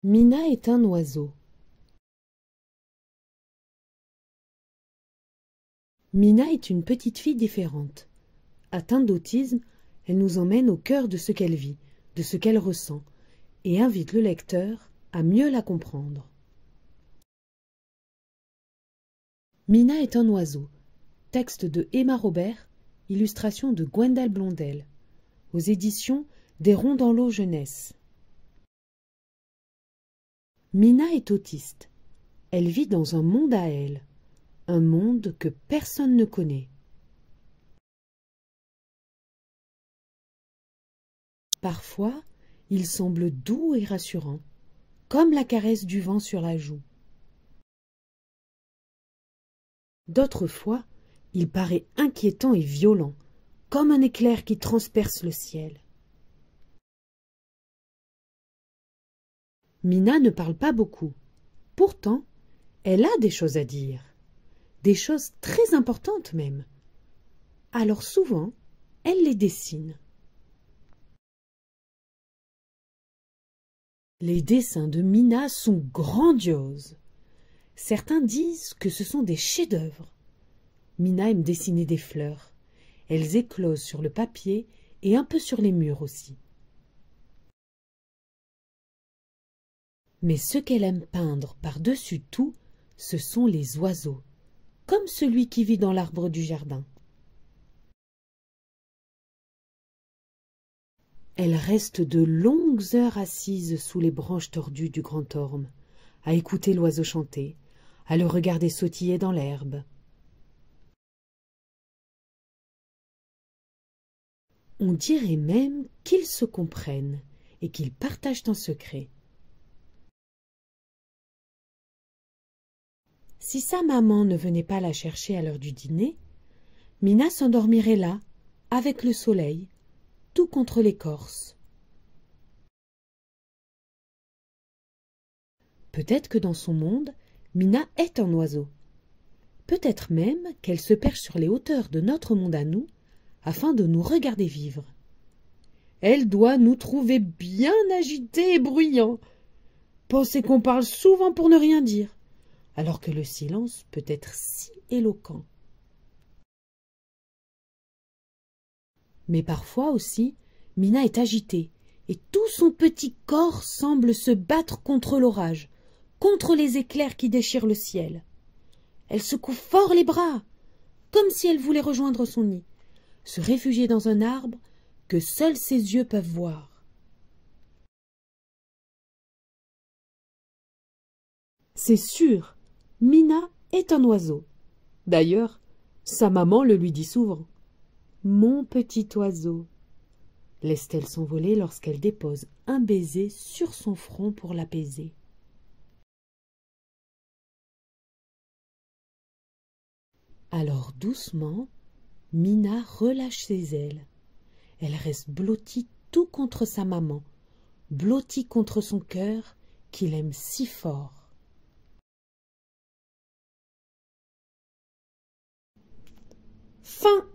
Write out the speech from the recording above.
Mina est un oiseau. Mina est une petite fille différente. Atteinte d'autisme, elle nous emmène au cœur de ce qu'elle vit, de ce qu'elle ressent, et invite le lecteur à mieux la comprendre. Mina est un oiseau. Texte de Emma Robert, illustration de Gwendal Blondel. Aux éditions des Ronds dans l'eau jeunesse. Mina est autiste. Elle vit dans un monde à elle, un monde que personne ne connaît. Parfois, il semble doux et rassurant, comme la caresse du vent sur la joue. D'autres fois, il paraît inquiétant et violent, comme un éclair qui transperce le ciel. Mina ne parle pas beaucoup. Pourtant, elle a des choses à dire, des choses très importantes même. Alors souvent, elle les dessine. Les dessins de Mina sont grandioses. Certains disent que ce sont des chefs-d'œuvre. Mina aime dessiner des fleurs. Elles éclosent sur le papier et un peu sur les murs aussi. Mais ce qu'elle aime peindre par-dessus tout, ce sont les oiseaux, comme celui qui vit dans l'arbre du jardin. Elle reste de longues heures assise sous les branches tordues du grand orme, à écouter l'oiseau chanter, à le regarder sautiller dans l'herbe. On dirait même qu'ils se comprennent et qu'ils partagent un secret. Si sa maman ne venait pas la chercher à l'heure du dîner, Mina s'endormirait là, avec le soleil, tout contre l'écorce. Peut-être que dans son monde, Mina est un oiseau. Peut-être même qu'elle se perche sur les hauteurs de notre monde à nous, afin de nous regarder vivre. Elle doit nous trouver bien agités et bruyants. Penser qu'on parle souvent pour ne rien dire, alors que le silence peut être si éloquent. Mais parfois aussi, Mina est agitée, et tout son petit corps semble se battre contre l'orage, contre les éclairs qui déchirent le ciel. Elle secoue fort les bras, comme si elle voulait rejoindre son nid, se réfugier dans un arbre que seuls ses yeux peuvent voir. C'est sûr, Mina est un oiseau. D'ailleurs, sa maman le lui dit souvent. « Mon petit oiseau », laisse-t-elle s'envoler lorsqu'elle dépose un baiser sur son front pour l'apaiser. Alors doucement, Mina relâche ses ailes. Elle reste blottie tout contre sa maman, blottie contre son cœur qu'il aime si fort. Fin.